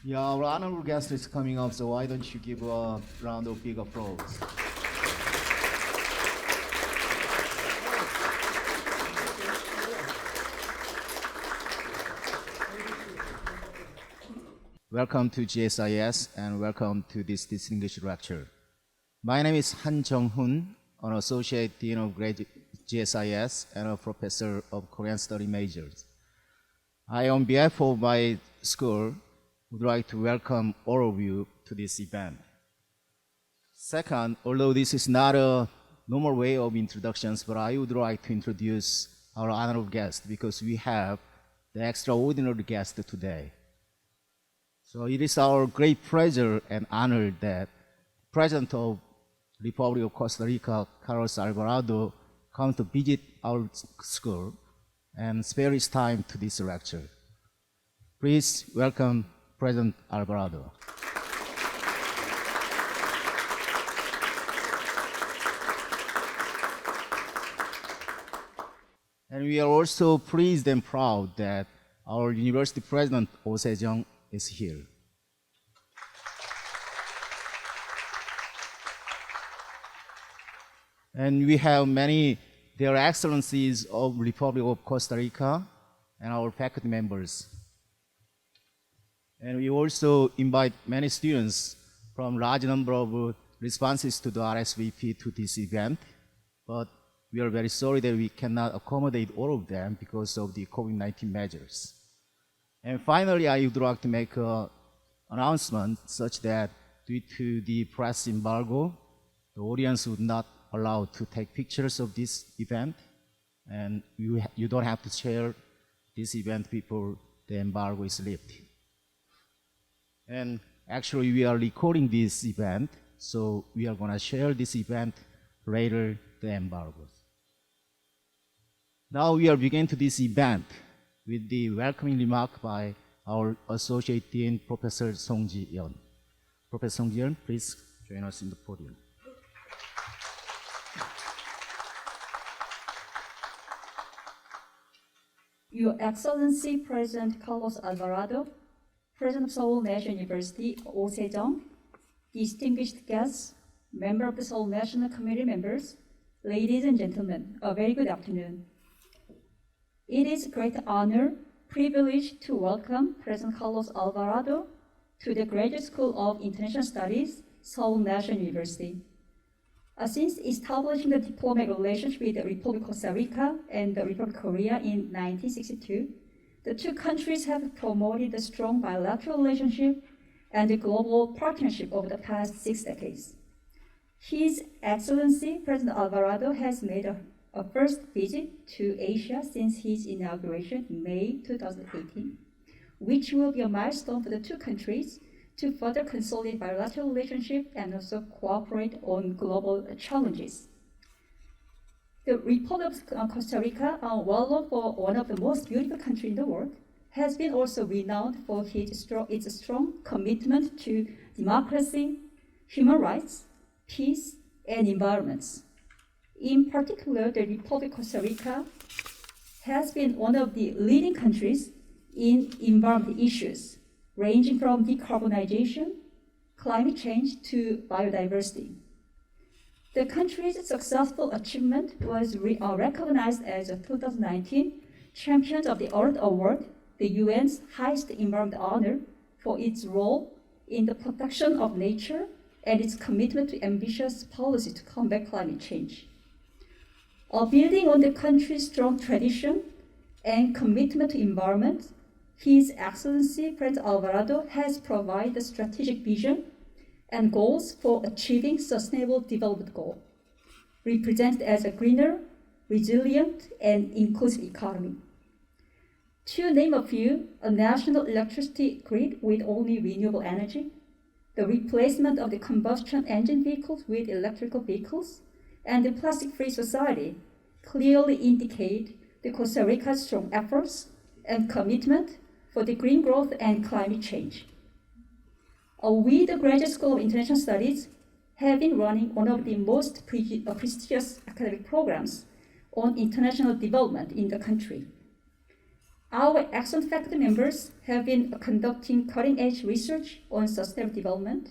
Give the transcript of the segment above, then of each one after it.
Yeah, our honorable guest is coming up, so why don't you give a round of big applause? Welcome to GSIS and welcome to this distinguished lecture. My name is Han Jung-hoon, an Associate Dean of GSIS and a Professor of Korean Study Majors. I, on behalf of my school, would like to welcome all of you to this event. Second, although this is not a normal way of introductions, but I would like to introduce our honorable guest because we have the extraordinary guest today. So it is our great pleasure and honor that President of Republic of Costa Rica, Carlos Alavarado, comes to visit our school and spare his time to this lecture. Please welcome President Alavarado. And we are also pleased and proud that our University President, Oh Se-jung, is here. And we have many Their Excellencies of Republic of Costa Rica and our faculty members. And we also invite many students from large number of responses to the RSVP to this event, but we are very sorry that we cannot accommodate all of them because of the COVID-19 measures. And finally, I would like to make an announcement such that due to the press embargo, the audience would not allow to take pictures of this event, and you don't have to share this event before the embargo is lifted. And actually, we are recording this event, so we are going to share this event later the embargo. Now we are beginning to this event with the welcoming remark by our Associate Dean, Professor Song Ji-yeon. Professor Song Ji-yeon, please join us in the podium. Your Excellency President Carlos Alavarado, President of Seoul National University, Oh Se-jung, distinguished guests, member of the Seoul National Committee members, ladies and gentlemen, a very good afternoon. It is a great honor, privilege to welcome President Carlos Alavarado to the Graduate School of International Studies, Seoul National University. Since establishing the diplomatic relationship with the Republic of Costa Rica and the Republic of Korea in 1962, the two countries have promoted a strong bilateral relationship and a global partnership over the past 6 decades. His Excellency President Alavarado has made a first visit to Asia since his inauguration in May 2018, which will be a milestone for the two countries to further consolidate bilateral relationship and also cooperate on global challenges. The Republic of Costa Rica, well known for one of the most beautiful countries in the world, has been also renowned for its strong commitment to democracy, human rights, peace, and environments. In particular, the Republic of Costa Rica has been one of the leading countries in environmental issues, ranging from decarbonization, climate change, to biodiversity. The country's successful achievement was recognized as a 2019 Champions of the Earth Award, the UN's highest environmental honor, for its role in the protection of nature and its commitment to ambitious policy to combat climate change. Building on the country's strong tradition and commitment to environment, His Excellency President Alavarado has provided a strategic vision and goals for achieving sustainable development goal, represented as a greener, resilient, and inclusive economy. To name a few, a national electricity grid with only renewable energy, the replacement of the combustion engine vehicles with electrical vehicles, and the plastic-free society clearly indicate the Costa Rica's strong efforts and commitment for the green growth and climate change. We, the Graduate School of International Studies, have been running one of the most prestigious academic programs on international development in the country. Our excellent faculty members have been conducting cutting-edge research on sustainable development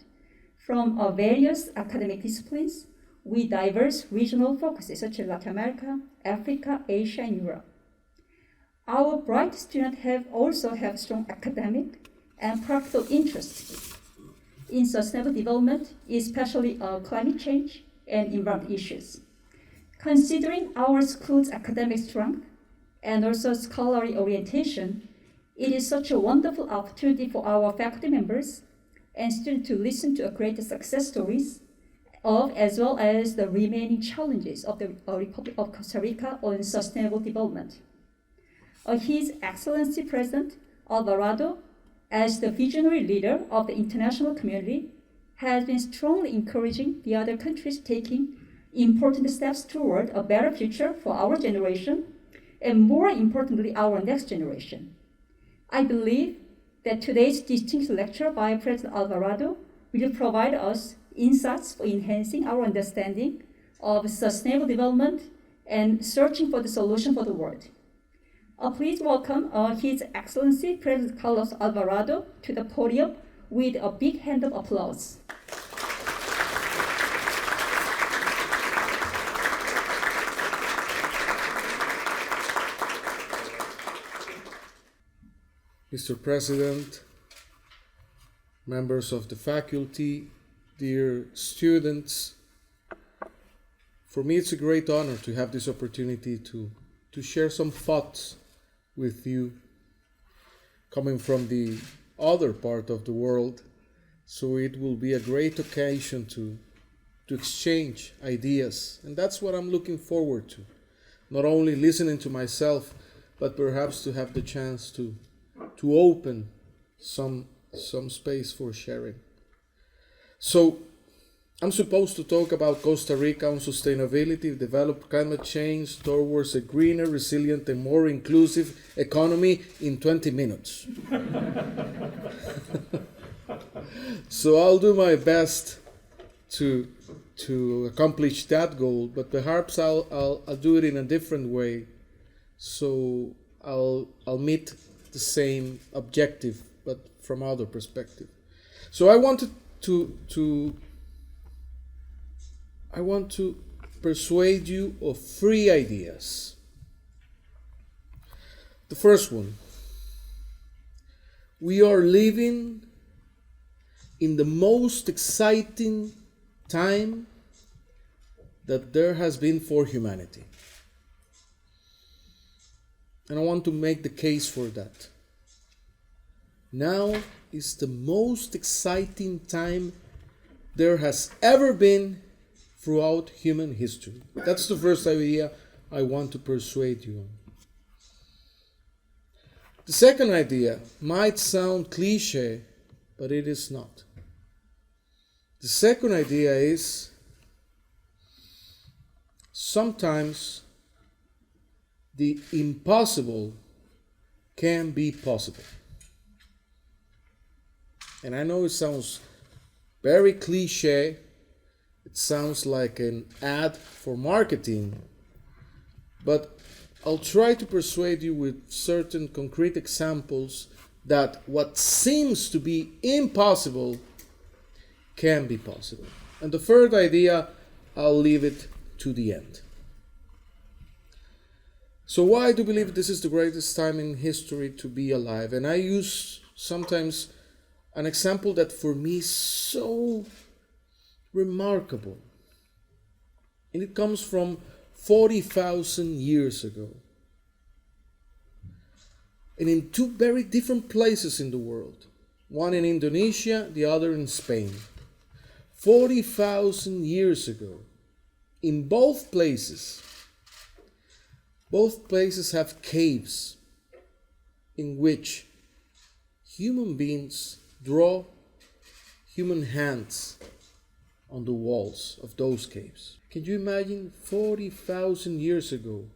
from various academic disciplines with diverse regional focuses such as Latin America, Africa, Asia, and Europe. Our bright students also have strong academic and practical interests in sustainable development, especially climate change and environmental issues. Considering our school's academic strength and also scholarly orientation, it is such a wonderful opportunity for our faculty members and students to listen to great success stories of, as well as the remaining challenges of the Republic of Costa Rica on sustainable development. His Excellency President Alvarado, as the visionary leader of the international community, has been strongly encouraging the other countries taking important steps toward a better future for our generation, and more importantly, our next generation. I believe that today's distinguished lecture by President Alvarado will provide us insights for enhancing our understanding of sustainable development and searching for the solution for the world. Please welcome His Excellency President Carlos Alavarado to the podium with a big hand of applause. Mr. President, members of the faculty, dear students, for me it's a great honor to have this opportunity to share some thoughts with you coming from the other part of the world. So it will be a great occasion to exchange ideas, and that's what I'm looking forward to. Not only listening to myself, but perhaps to have the chance to open some space for sharing. So I'm supposed to talk about Costa Rica on sustainability, develop climate change towards a greener, resilient, and more inclusive economy in 20 minutes. So I'll do my best to accomplish that goal, but perhaps I'll do it in a different way. So I'll meet the same objective, but from other perspective. So I want to persuade you of 3 ideas. The first one: we are living in the most exciting time that there has been for humanity. And I want to make the case for that. Now is the most exciting time there has ever been throughout human history. That's the first idea I want to persuade you on. The second idea might sound cliche, but it is not. The second idea is sometimes the impossible can be possible. And I know it sounds very cliche. It sounds like an ad for marketing, but I'll try to persuade you with certain concrete examples that what seems to be impossible can be possible. And the third idea, I'll leave it to the end. So why do I believe this is the greatest time in history to be alive? And I use sometimes an example that for me is so remarkable. And it comes from 40,000 years ago. And in 2 very different places in the world. One in Indonesia, the other in Spain. 40,000 years ago. In both places have caves in which human beings draw human hands on the walls of those caves. Can you imagine 40,000 years ago?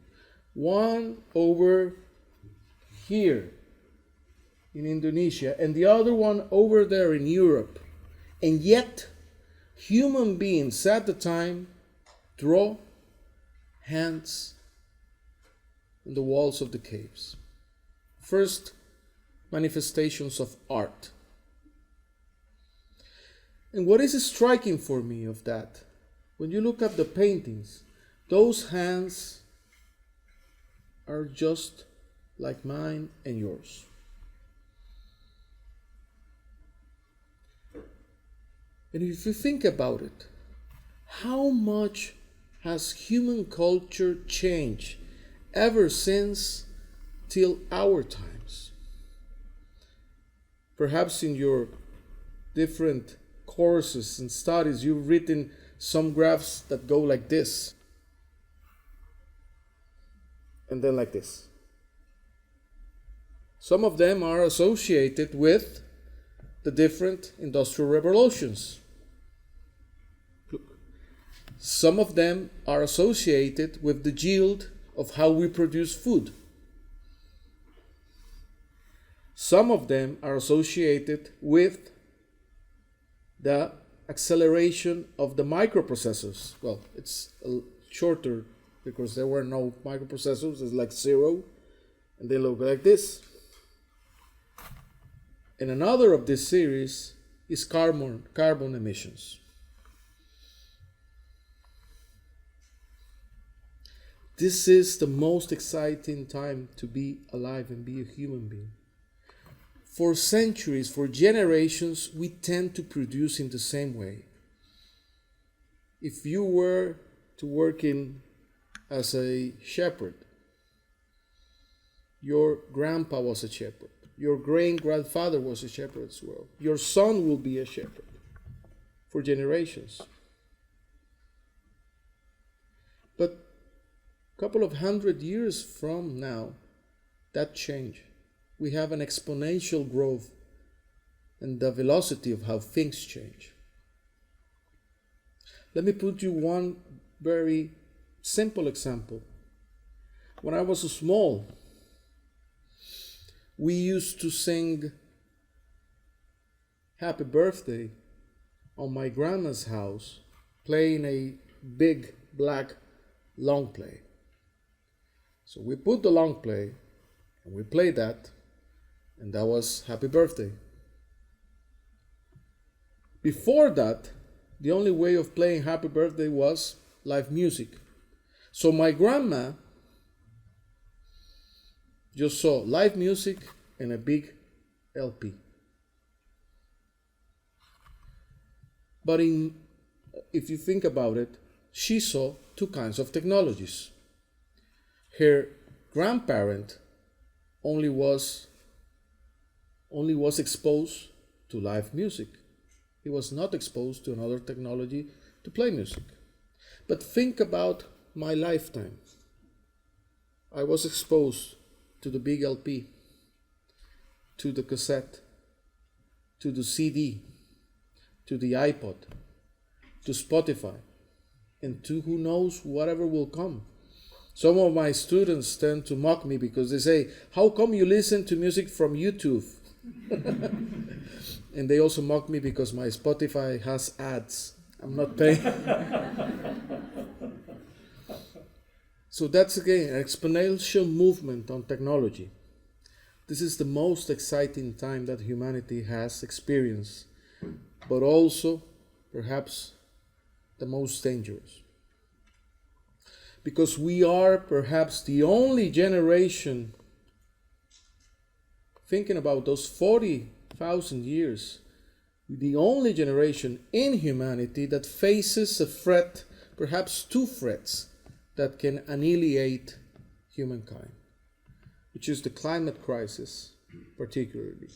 One over here in Indonesia and the other one over there in Europe. And yet, human beings at the time draw hands on the walls of the caves. first manifestations of art. And what is striking for me of that, when you look at the paintings, those hands are just like mine and yours. And if you think about it, how much has human culture changed ever since till our times? Perhaps in your different courses and studies, you've written some graphs that go like this, and then like this. Some of them are associated with the different industrial revolutions. Some of them are associated with the yield of how we produce food. Some of them are associated with the acceleration of the microprocessors. Well, it's shorter because there were no microprocessors. It's like 0, and they look like this. And another of this series is carbon emissions. This is the most exciting time to be alive and be a human being. For centuries, for generations, we tend to produce in the same way. If you were to work as a shepherd, your grandpa was a shepherd, your great-grandfather was a shepherd as well. Your son will be a shepherd for generations. But a couple of 100 years from now, that changed. We have an exponential growth in the velocity of how things change. Let me put you one very simple example. When I was small, we used to sing Happy Birthday on my grandma's house, playing a big black long play. So we put the long play and we played that, and that was Happy Birthday. Before that, the only way of playing Happy Birthday was live music. So my grandma just saw live music and a big LP. But if you think about it, she saw two kinds of technologies. Her grandparent only was exposed to live music. He was not exposed to another technology to play music. But think about my lifetime. I was exposed to the big LP, to the cassette, to the CD, to the iPod, to Spotify, and to who knows whatever will come. Some of my students tend to mock me because they say, how come you listen to music from YouTube? And they also mock me because my Spotify has ads. I'm not paying. So that's again an exponential movement on technology. This is the most exciting time that humanity has experienced, but also perhaps the most dangerous. Because we are perhaps the only generation, thinking about those 40,000 years, the only generation in humanity that faces a threat, perhaps two threats, that can annihilate humankind, which is the climate crisis particularly.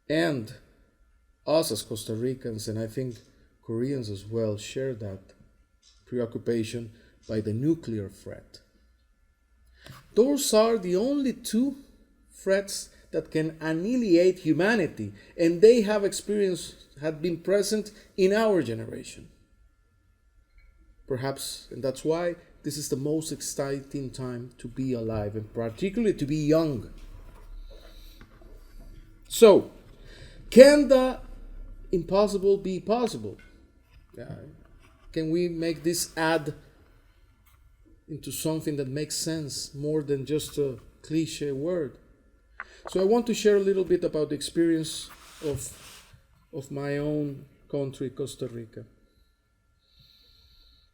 And us as Costa Ricans, and I think Koreans as well, share that preoccupation by the nuclear threat. Those are the only two threats that can annihilate humanity, and they have been present in our generation. Perhaps, and that's why this is the most exciting time to be alive, and particularly to be young. So, can the impossible be possible? Can we make this ad into something that makes sense more than just a cliche word. So I want to share a little bit about the experience of my own country, Costa Rica.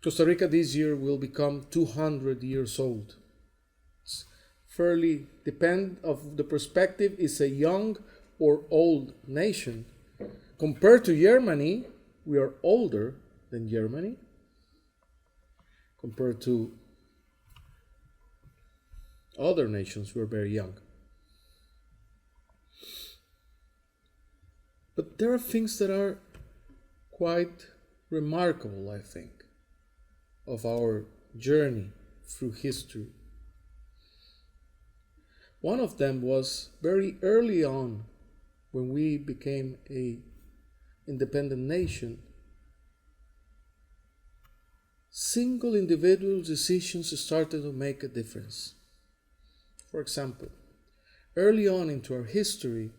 Costa Rica this year will become 200 years old. It's fairly, depend of the perspective, is a young or old nation. Compared to Germany, we are older than Germany. Compared to other nations, we're very young. But there are things that are quite remarkable, I think, of our journey through history. One of them was very early on, when we became an independent nation, single individual decisions started to make a difference. For example, early on into our history,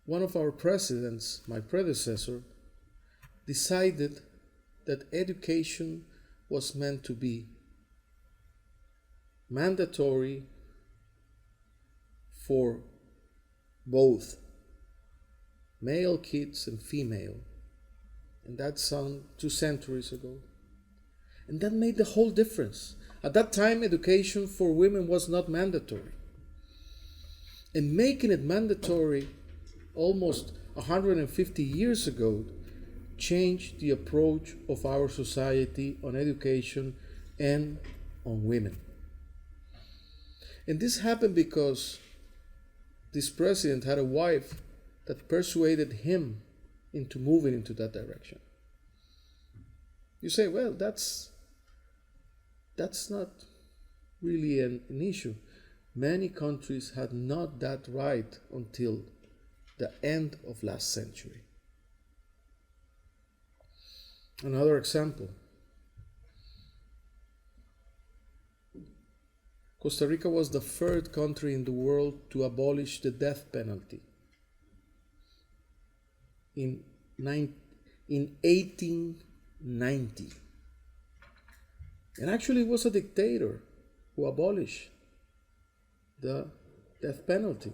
one of our presidents, my predecessor, decided that education was meant to be mandatory for both male kids and female. And that's some 2 centuries ago. And that made the whole difference. At that time, education for women was not mandatory. And making it mandatory almost 150 years ago changed the approach of our society on education and on women. And this happened because this president had a wife that persuaded him into moving into that direction. You say, well, that's not really an issue. Many countries had not that right until the end of last century. Another example. Costa Rica was the third country in the world to abolish the death penalty in 1890. And actually it was a dictator who abolished the death penalty.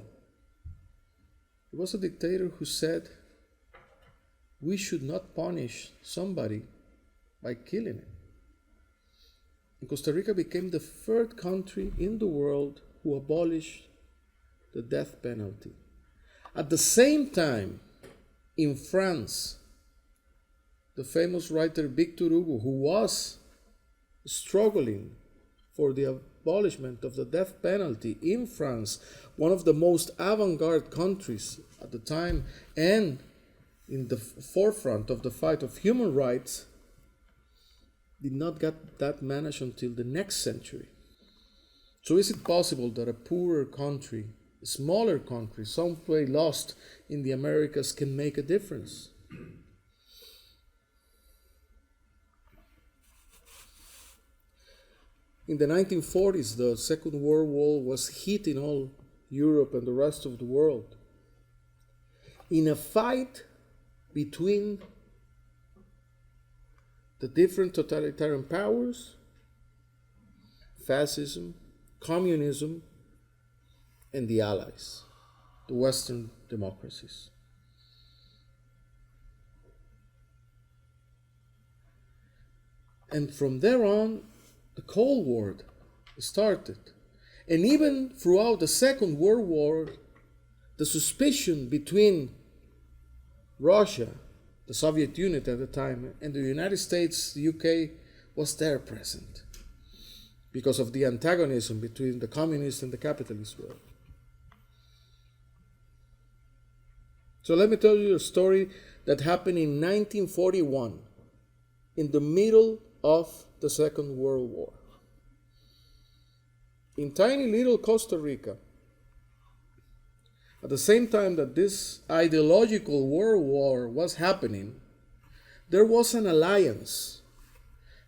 It was a dictator who said, we should not punish somebody by killing him. And Costa Rica became the third country in the world who abolished the death penalty. At the same time, in France, the famous writer Victor Hugo, who was struggling for the abolishment of the death penalty in France, one of the most avant-garde countries at the time and in the forefront of the fight of human rights, did not get that managed until the next century. So is it possible that a poorer country, a smaller country, somewhere lost in the Americas, can make a difference? In the 1940s, the Second World War was hitting all Europe and the rest of the world. In a fight between the different totalitarian powers, fascism, communism, and the Allies, the Western democracies. And from there on, the Cold War started. And even throughout the Second World War, the suspicion between Russia, the Soviet Union at the time, and the United States, the UK, was there present because of the antagonism between the communist and the capitalist world. So let me tell you a story that happened in 1941, in the middle of the Second World War. In tiny little Costa Rica, at the same time that this ideological world war was happening, there was an alliance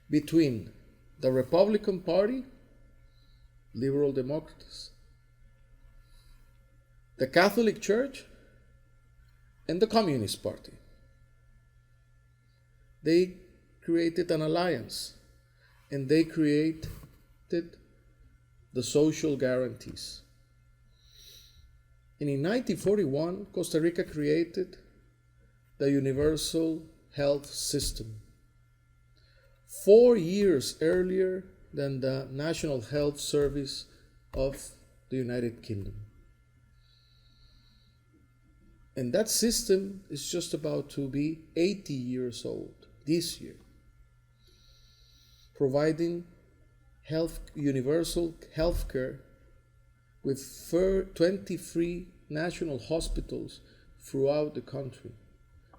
between the Republican Party, Liberal Democrats, the Catholic Church, and the Communist Party. They created an alliance, and they created the social guarantees. And in 1941, Costa Rica created the Universal Health System, 4 years earlier than the National Health Service of the United Kingdom. And that system is just about to be 80 years old this year, providing universal health care with 23 national hospitals throughout the country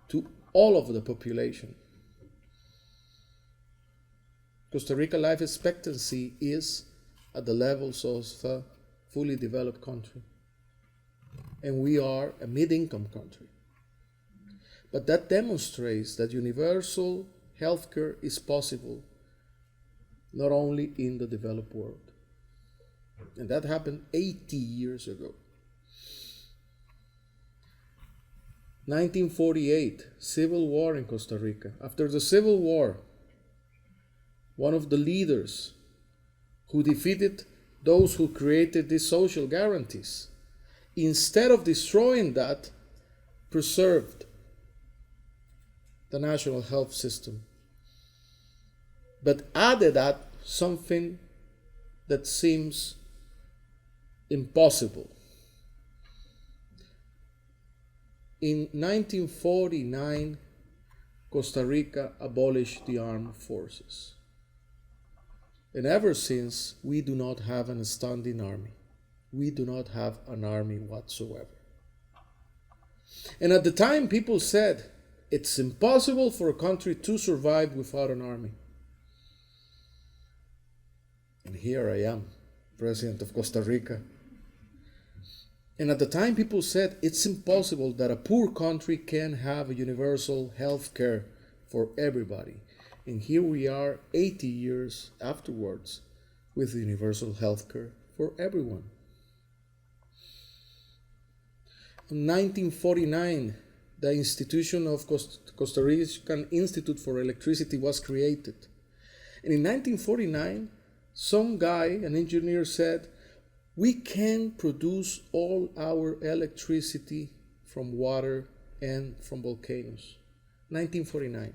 to all of the population. Costa Rica life expectancy is at the levels of a fully developed country. And we are a mid-income country. But that demonstrates that universal healthcare is possible not only in the developed world. And that happened 80 years ago. 1948, Civil War in Costa Rica. After the Civil War, one of the leaders who defeated those who created these social guarantees, instead of destroying that, preserved the national health system, but added that something that seems impossible. In 1949, Costa Rica abolished the armed forces. And ever since, we do not have a standing army. We do not have an army whatsoever. And at the time, people said, it's impossible for a country to survive without an army. And here I am, President of Costa Rica. And at the time, people said, it's impossible that a poor country can have a universal health care for everybody. And here we are, 80 years afterwards, with universal health care for everyone. In 1949, the institution of Costa Rican Institute for Electricity was created. And in 1949, some guy, an engineer, said, we can produce all our electricity from water and from volcanoes. 1949.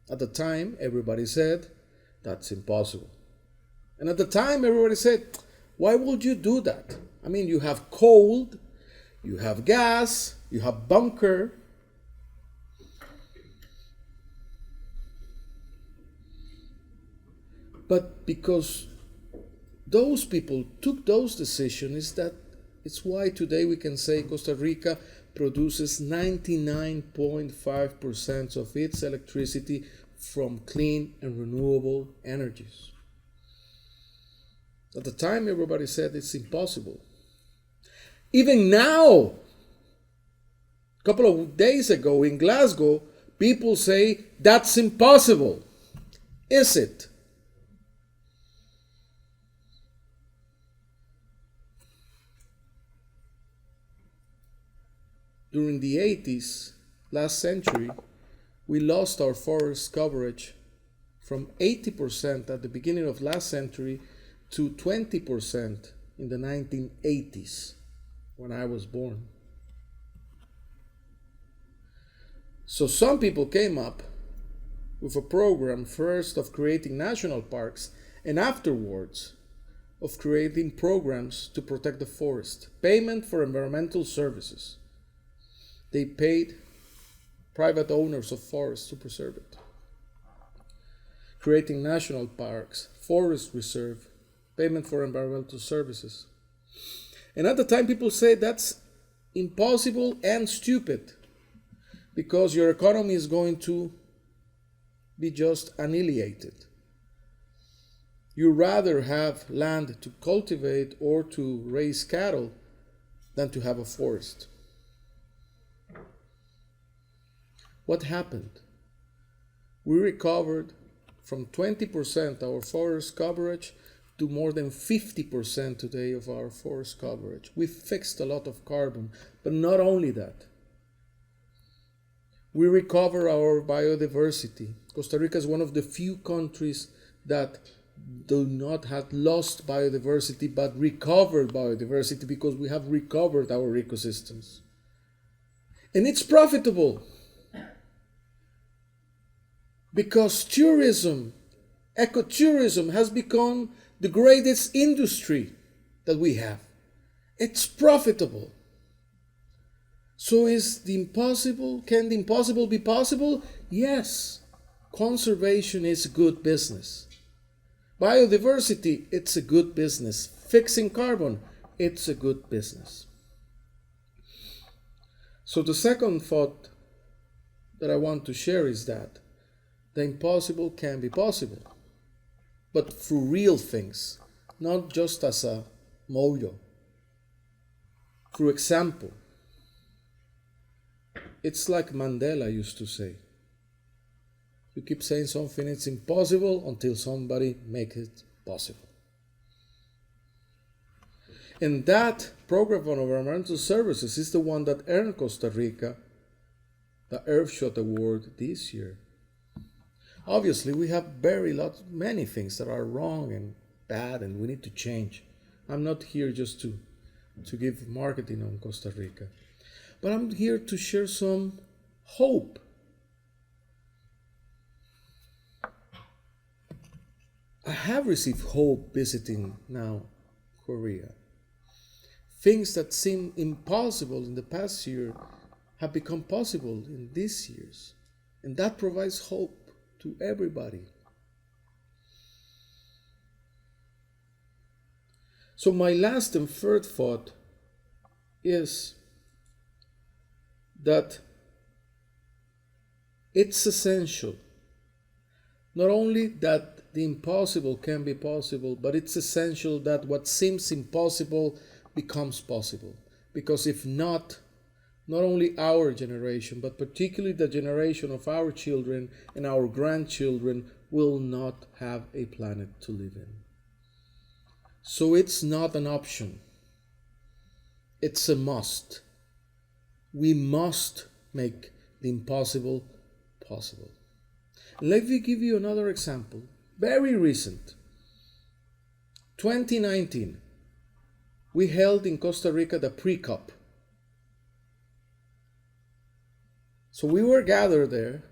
At the time, everybody said, that's impossible. And at the time, everybody said, why would you do that? I mean, you have coal, you have gas, you have bunker. But because those people took those decisions, it's why today we can say Costa Rica produces 99.5% of its electricity from clean and renewable energies. At the time, everybody said it's impossible. Even now, a couple of days ago in Glasgow, people say that's impossible. Is it? During the 80s, last century, we lost our forest coverage from 80% at the beginning of last century to 20% in the 1980s, when I was born. So some people came up with a program first of creating national parks and afterwards of creating programs to protect the forest, payment for environmental services. They paid private owners of forests to preserve it. Creating national parks, forest reserve, payment for environmental services. And at the time, people say that's impossible and stupid because your economy is going to be just annihilated. You rather have land to cultivate or to raise cattle than to have a forest. What happened? We recovered from 20% our forest coverage to more than 50% today of our forest coverage. We fixed a lot of carbon, but not only that. We recover our biodiversity. Costa Rica is one of the few countries that do not have lost biodiversity but recovered biodiversity, because we have recovered our ecosystems. And it's profitable because tourism, ecotourism, has become the greatest industry that we have. It's profitable. So can the impossible be possible? Yes. Conservation is good business. Biodiversity, it's a good business. Fixing carbon, it's a good business. So the second thought that I want to share is that the impossible can be possible, but through real things, not just as a mojo. Through example. It's like Mandela used to say. You keep saying something it's impossible until somebody makes it possible. And that program of environmental services is the one that earned Costa Rica the Earthshot Award this year. Obviously, we have many things that are wrong and bad and we need to change. I'm not here just to give marketing on Costa Rica, but I'm here to share some hope. I have received hope visiting now Korea. Things that seemed impossible in the past year have become possible in these years. And that provides hope to everybody. So my last and third thought is that it's essential not only that the impossible can be possible, but it's essential that what seems impossible becomes possible. Because if not, not only our generation, but particularly the generation of our children and our grandchildren will not have a planet to live in. So it's not an option. It's a must. We must make the impossible possible. Let me give you another example. Very recent. 2019, we held in Costa Rica the pre-COP. So we were gathered there,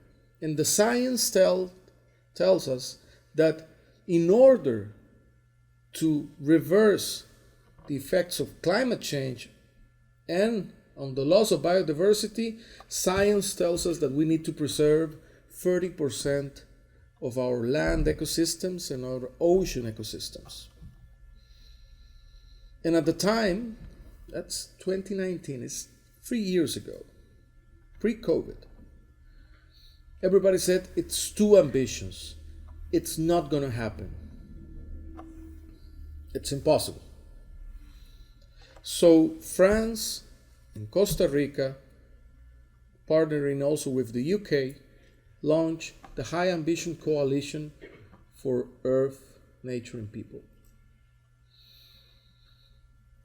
and the science tells us that in order to reverse the effects of climate change and on the loss of biodiversity, science tells us that we need to preserve 30% of our land ecosystems and our ocean ecosystems. And at the time, that's 2019, it's 3 years ago, pre-COVID, everybody said it's too ambitious. It's not going to happen. It's impossible. So France and Costa Rica, partnering also with the UK, launched the High Ambition Coalition for Earth, Nature and People.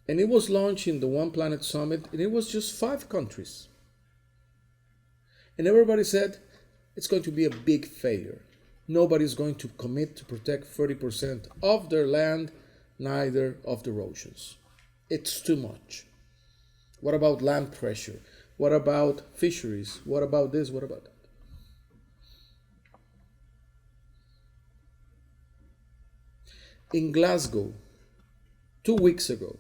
And it was launched in the One Planet Summit, and it was just 5 countries. And everybody said, it's going to be a big failure. Nobody's going to commit to protect 30% of their land, neither of their oceans. It's too much. What about land pressure? What about fisheries? What about this? What about that? In Glasgow, 2 weeks ago,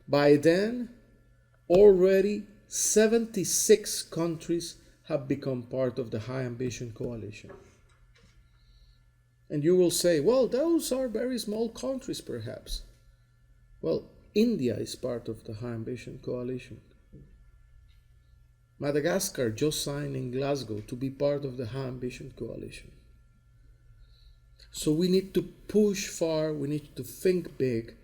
by then, already 76 countries have become part of the High Ambition Coalition. And you will say, well, those are very small countries, perhaps. Well, India is part of the High Ambition Coalition. Madagascar just signed in Glasgow to be part of the High Ambition Coalition. So we need to push far, we need to think big.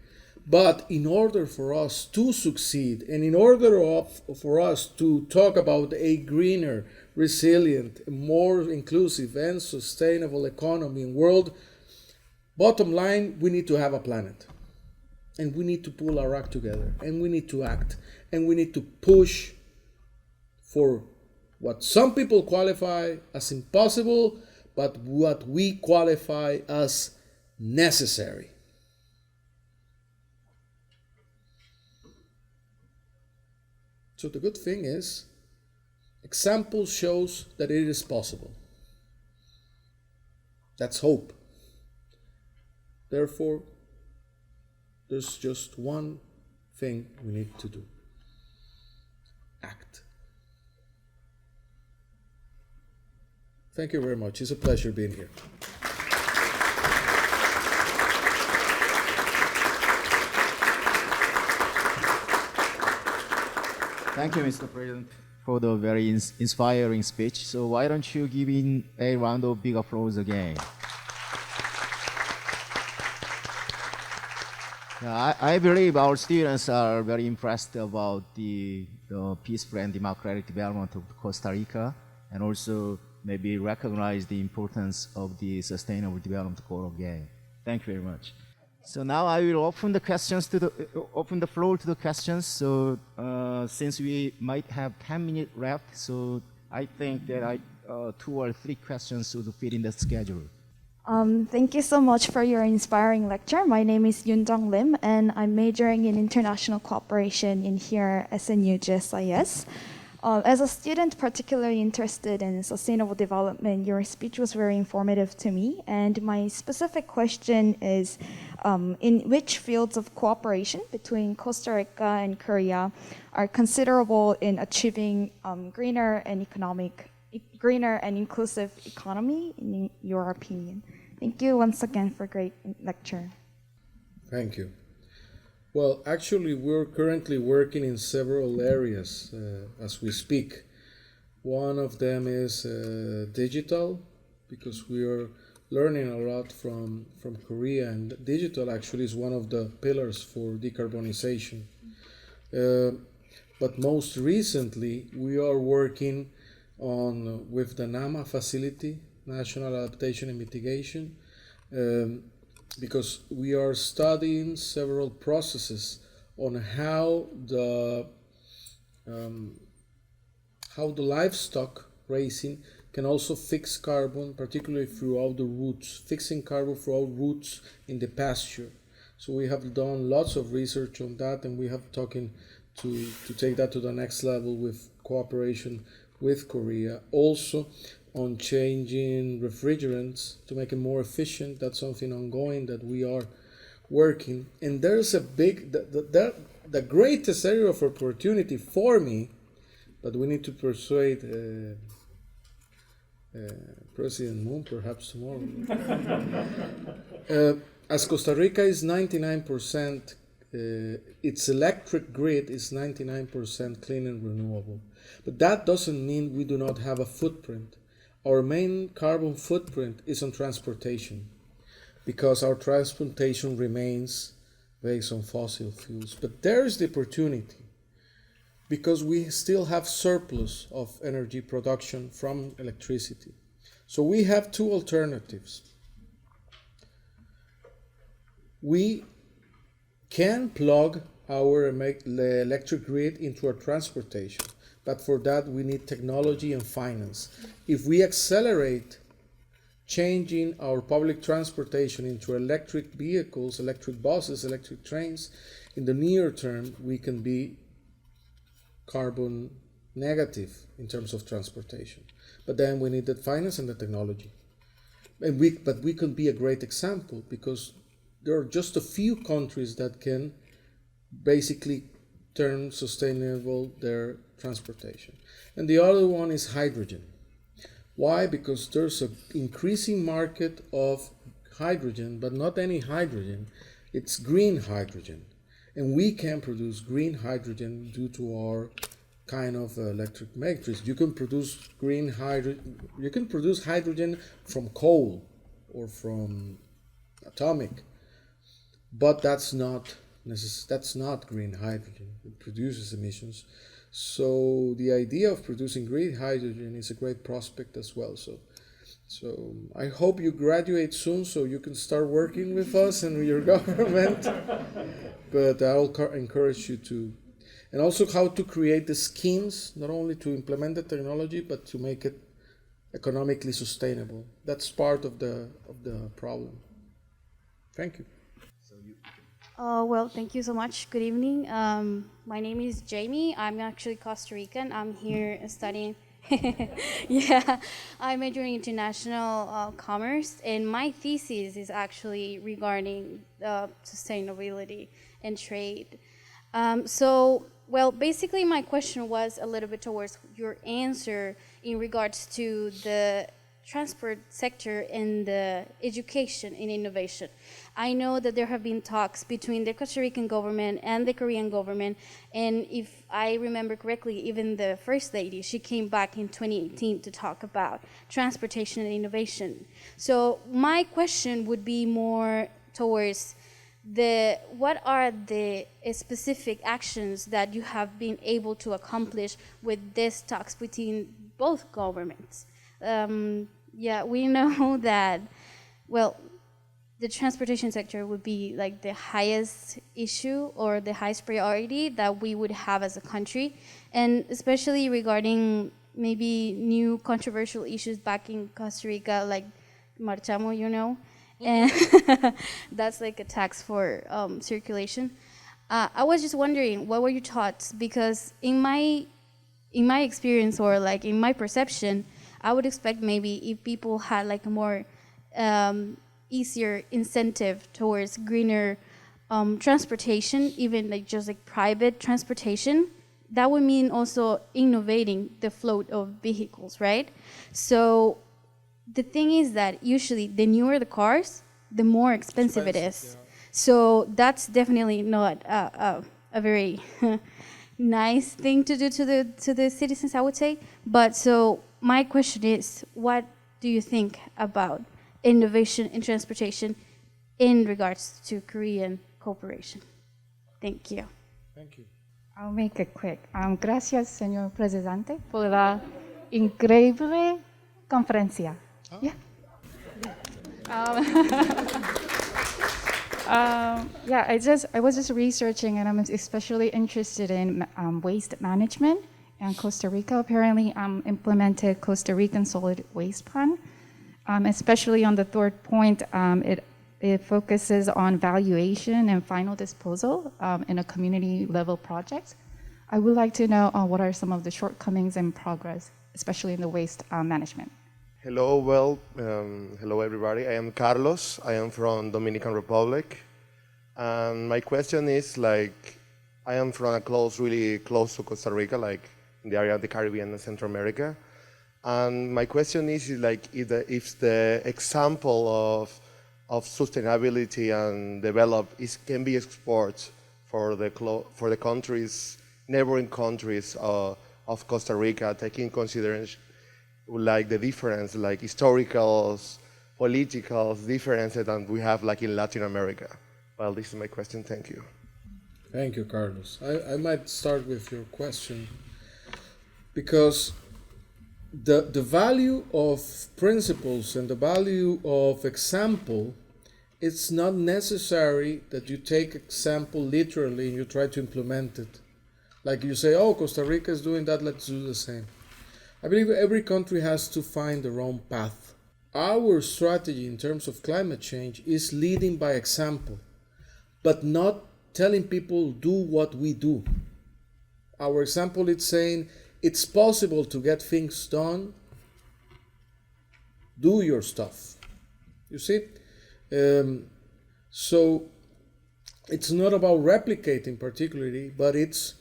But in order for us to succeed, and in order for us to talk about a greener, resilient, more inclusive and sustainable economy and world, bottom line, we need to have a planet. And we need to pull our act together. And we need to act. And we need to push for what some people qualify as impossible, but what we qualify as necessary. So the good thing is, example shows that it is possible. That's hope. Therefore, there's just one thing we need to do. Act. Thank you very much. It's a pleasure being here. Thank you, Mr. President, for the very inspiring speech. So why don't you give in a round of big applause again? I believe our students are very impressed about the peaceful and democratic development of Costa Rica, and also maybe recognize the importance of the Sustainable Development Goal again. Thank you very much. So now I will open the questions open the floor to the questions. So since we might have 10 minutes left, so I think that 2 or 3 questions would fit in the schedule. Thank you so much for your inspiring lecture. My name is Yoon Jung Lim, and I'm majoring in international cooperation in here SNU GSIS. As a student particularly interested in sustainable development, your speech was very informative to me. And my specific question is, in which fields of cooperation between Costa Rica and Korea are considerable in achieving greener and inclusive economy, in your opinion? Thank you once again for a great lecture. Thank you. Well, actually, we're currently working in several areas as we speak. One of them is digital, because we are learning a lot from Korea, and digital actually is one of the pillars for decarbonization. But most recently, we are working with the NAMA facility, National Adaptation and Mitigation, because we are studying several processes on how the livestock raising can also fix carbon, particularly throughout the roots, fixing carbon throughout roots in the pasture. So we have done lots of research on that, and we have talking to take that to the next level with cooperation with Korea. Also on changing refrigerants to make it more efficient. That's something ongoing that we are working. And there's a big, the greatest area of opportunity for me, but we need to persuade President Moon perhaps tomorrow. As Costa Rica is 99%, its electric grid is 99% clean and renewable. But that doesn't mean we do not have a footprint. Our main carbon footprint is on transportation, because our transportation remains based on fossil fuels. But there is the opportunity, because we still have surplus of energy production from electricity. So we have 2 alternatives. We can plug our electric grid into our transportation, but for that we need technology and finance. If we accelerate changing our public transportation into electric vehicles, electric buses, electric trains, in the near term we can be carbon negative in terms of transportation. But then we need the finance and the technology. But we can be a great example, because there are just a few countries that can basically turn sustainable their transportation. And the other one is hydrogen. Why? Because there's an increasing market of hydrogen, but not any hydrogen. It's green hydrogen. And we can produce green hydrogen due to our kind of electric matrix. You can produce hydrogen from coal or from atomic, but that's not green hydrogen. It produces emissions. So the idea of producing green hydrogen is a great prospect as well. So I hope you graduate soon so you can start working with us and your government. But I'll encourage you to. and also how to create the schemes, not only to implement the technology, but to make it economically sustainable. That's part of the problem. Thank you. Well, thank you so much. Good evening. My name is Jamie. I'm actually Costa Rican. I'm here studying. Yeah, I'm majoring in international commerce, and my thesis is actually regarding sustainability and trade. Well, basically, my question was a little bit towards your answer in regards to the transport sector and the education and innovation. I know that there have been talks between the Costa Rican government and the Korean government, and if I remember correctly, even the First Lady, she came back in 2018 to talk about transportation and innovation. So my question would be more towards what are the specific actions that you have been able to accomplish with these talks between both governments? Yeah, we know that, well, the transportation sector would be like the highest issue or the highest priority that we would have as a country, and especially regarding maybe new controversial issues back in Costa Rica, like Marchamo, you know, and that's like a tax for circulation. I was just wondering, what were your thoughts? Because in my experience, or like in my perception, I would expect maybe if people had like a more easier incentive towards greener transportation, even like just like private transportation, that would mean also innovating the float of vehicles, right? So the thing is that usually the newer the cars, the more expensive it is. Yeah. So that's definitely not a very nice thing to do to the citizens, I would say. But so my question is, what do you think about innovation in transportation in regards to Korean cooperation? Thank you. Thank you. I'll make it quick. Gracias, señor presidente, por la increíble conferencia. Oh. Yeah. Yeah, I was just researching, and I'm especially interested in waste management. And Costa Rica apparently implemented Costa Rican solid waste plan. Especially on the third point, it focuses on valuation and final disposal in a community level project. I would like to know what are some of the shortcomings in progress, especially in the waste management. Hello, hello everybody. I am Carlos. I am from Dominican Republic. And my question is, like, I am from really close to Costa Rica, like in the area of the Caribbean and Central America. And my question is like, if the example of sustainability and develop can be exported for the countries, neighboring countries of Costa Rica, taking consideration like the difference, like historical, political differences that we have like in Latin America. Well, this is my question. Thank you. Thank you, Carlos. I might start with your question, because the value of principles and the value of example, it's not necessary that you take example literally and you try to implement it. Like you say, oh, Costa Rica is doing that, let's do the same. I believe every country has to find their own path. Our strategy in terms of climate change is leading by example, but not telling people do what we do. Our example is saying it's possible to get things done. Do your stuff. You see? So it's not about replicating particularly, but it's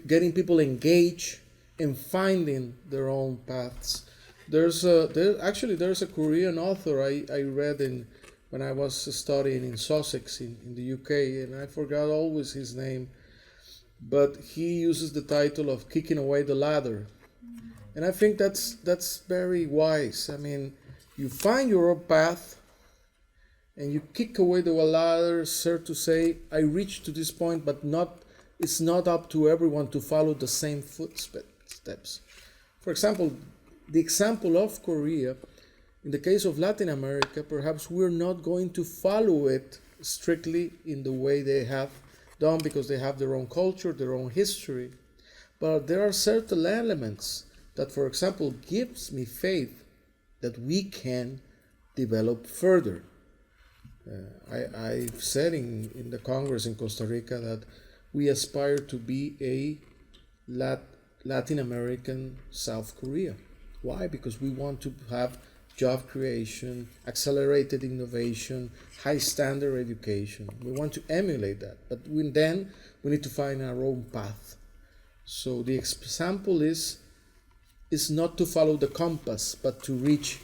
getting people engaged in finding their own paths. There's a Korean author I read when I was studying in Sussex in the UK, and I forgot always his name, but he uses the title of Kicking Away the Ladder. And I think that's very wise. I mean, you find your own path and you kick away the ladder, so to say, I reached to this point, but it's not up to everyone to follow the same footsteps. For example, the example of Korea, in the case of Latin America, perhaps we're not going to follow it strictly in the way they have done because they have their own culture, their own history. But there are certain elements that, for example, gives me faith that we can develop further. I've said in the Congress in Costa Rica that we aspire to be a Latin American South Korea. Why? Because we want to have job creation, accelerated innovation, high standard education. We want to emulate that, but then we need to find our own path. So the example is not to follow the compass, but to reach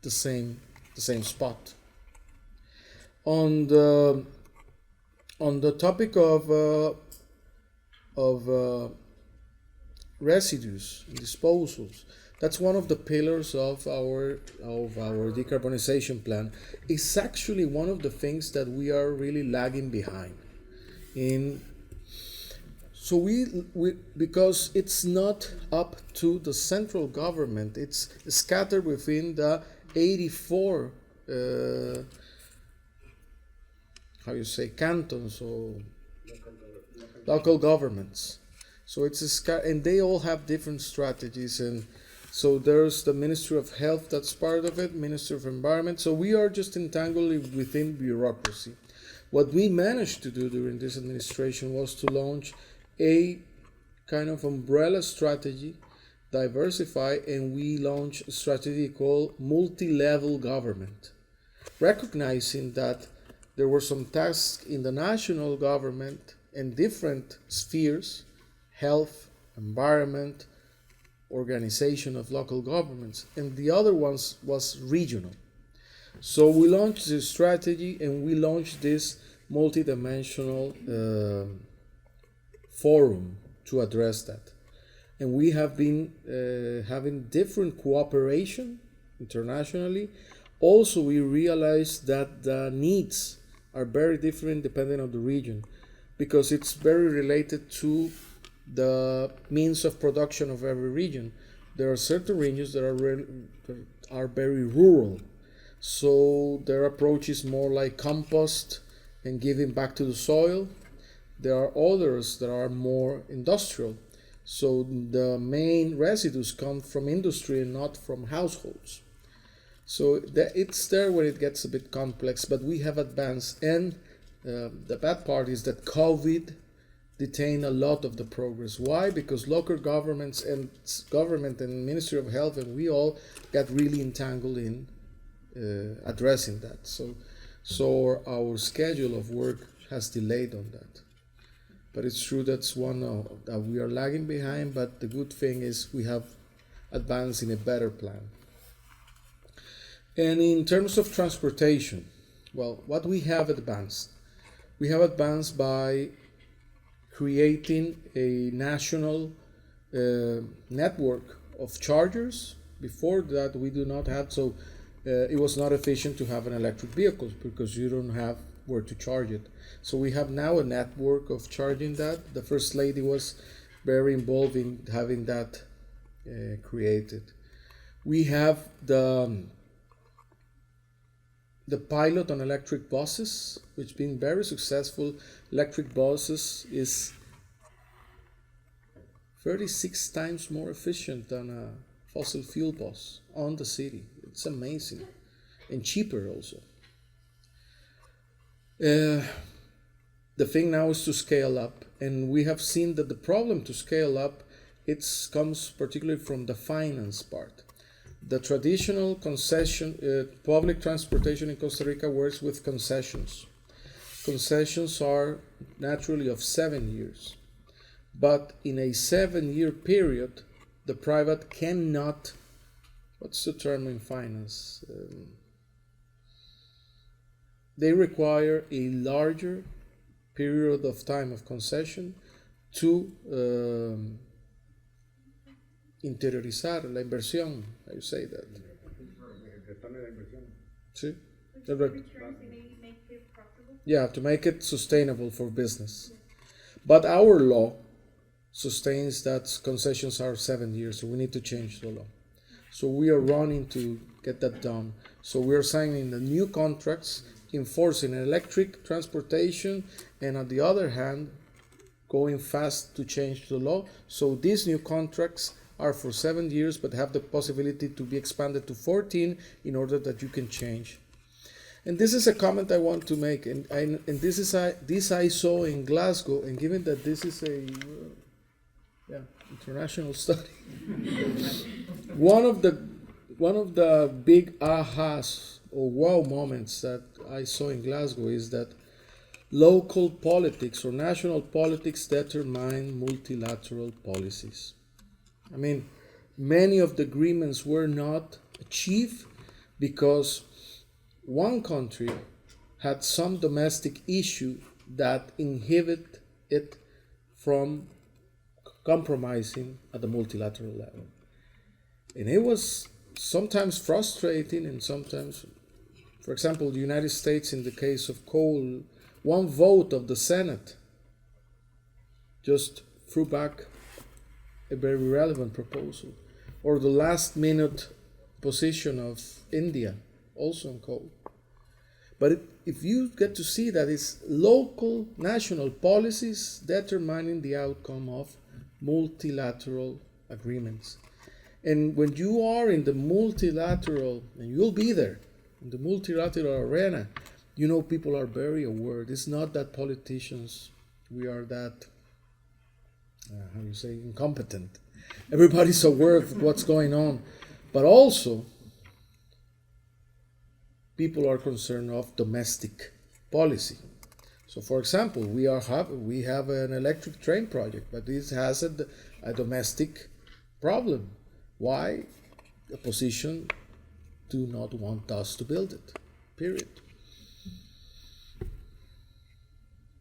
the same spot. On the topic of residues and disposals, that's one of the pillars of our decarbonization plan. It's actually one of the things that we are really lagging behind in. So we because it's not up to the central government, it's scattered within the 84 cantons or local governments. So it's and they all have different strategies, and so there's the Ministry of Health that's part of it, Ministry of Environment. So we are just entangled within bureaucracy. What we managed to do during this administration was to launch a kind of umbrella strategy, diversify, and we launched a strategy called multi-level government, recognizing that there were some tasks in the national government and different spheres, health, environment, organization of local governments, and the other ones was regional. So we launched this strategy and we launched this multidimensional forum to address that. And we have been having different cooperation internationally. Also, we realized that the needs are very different depending on the region, because it's very related to the means of production of every region. There are certain regions that are very rural, so their approach is more like compost and giving back to the soil. There are others that are more industrial, so the main residues come from industry and not from households. So it's there where it gets a bit complex, but we have advanced. And the bad part is that COVID detained a lot of the progress. Why? Because local governments and government and Ministry of Health and we all got really entangled in addressing that. So our schedule of work has delayed on that. But it's true that's one that we are lagging behind, but the good thing is we have advanced in a better plan. And in terms of transportation, well, what we have advanced? We have advanced by creating a national network of chargers. Before that, we do not have, so it was not efficient to have an electric vehicle because you don't have where to charge it. So we have now a network of charging that. The First Lady was very involved in having that created. We have the pilot on electric buses, which has been very successful. Electric buses is 36 times more efficient than a fossil fuel bus on the city. It's amazing. And cheaper also. The thing now is to scale up, and we have seen that the problem to scale up comes particularly from the finance part. The traditional concession public transportation in Costa Rica works with concessions. Concessions are naturally of 7 years, but in a 7-year period, the private cannot. What's the term in finance? They require a larger period of time of concession to interiorizar la inversión. How you say that? Sí. Yeah, to make it sustainable for business. But our law sustains that concessions are 7 years, so we need to change the law. So we are running to get that done. So we are signing the new contracts enforcing electric transportation, and on the other hand, going fast to change the law. So these new contracts are for 7 years, but have the possibility to be expanded to 14 in order that you can change. And this is a comment I want to make, and this I saw in Glasgow, and given that this is a international study, one of the big ahas or wow moments that I saw in Glasgow is that local politics or national politics determine multilateral policies. I mean, many of the agreements were not achieved because one country had some domestic issue that inhibited it from compromising at the multilateral level. And it was sometimes frustrating and sometimes, for example, the United States, in the case of coal, one vote of the Senate just threw back a very relevant proposal. Or the last minute position of India, also on coal. But if you get to see that it's local national policies determining the outcome of multilateral agreements. And when you are in the multilateral, and you'll be there, in the multilateral arena, you know people are very aware. It's not that politicians, we are that, incompetent. Everybody's aware of what's going on. But also, people are concerned of domestic policy. So, for example, we have an electric train project, but this has a domestic problem. Why? The opposition do not want us to build it, period.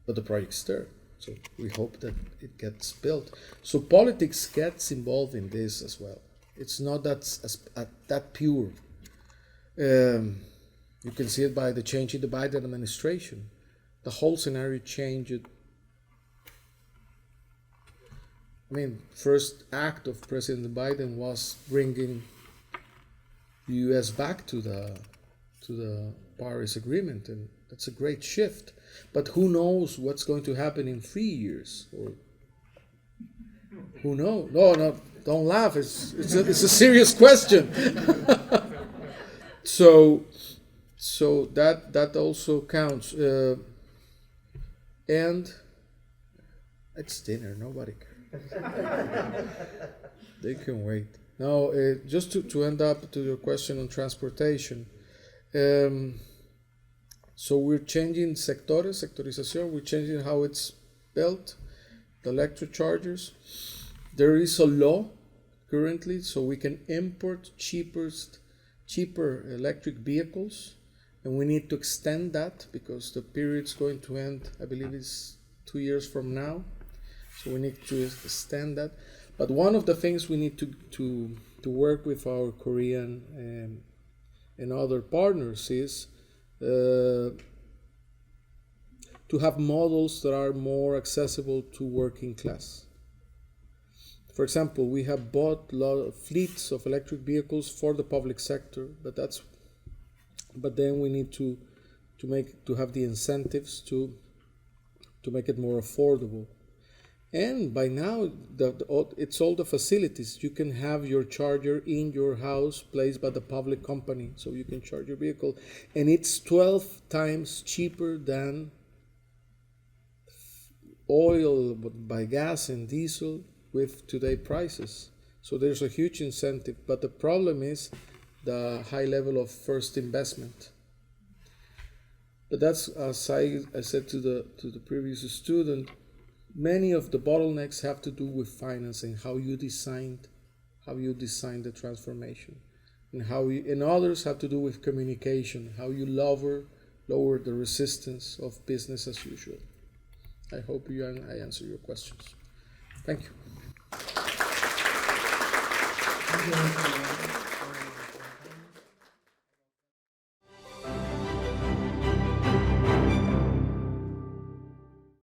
But the project's there, so we hope that it gets built. So politics gets involved in this as well. It's not that pure. You can see it by the change in the Biden administration. The whole scenario changed. I mean, first act of President Biden was bringing the U.S. back to the Paris Agreement, and that's a great shift. But who knows what's going to happen in 3 years? Or who knows? No, don't laugh. It's a serious question. So that also counts. And it's dinner. Nobody can. They can wait. Now, just to end up to your question on transportation. So we're changing sectorización. We're changing how it's built, the electric chargers. There is a law currently, so we can import cheaper electric vehicles, and we need to extend that because the period's going to end, I believe it's 2 years from now. So we need to extend that. But one of the things we need to work with our Korean and other partners is to have models that are more accessible to working class. For example, we have bought a lot of fleets of electric vehicles for the public sector, but then we need to have the incentives to make it more affordable. And by now, it's all the facilities. You can have your charger in your house placed by the public company, so you can charge your vehicle. And it's 12 times cheaper than oil by gas and diesel with today's prices. So there's a huge incentive. But the problem is the high level of first investment. But that's, as I said to the previous student, many of the bottlenecks have to do with financing, how you design the transformation, and others have to do with communication, how you lower the resistance of business as usual. I hope I answer your questions. Thank you.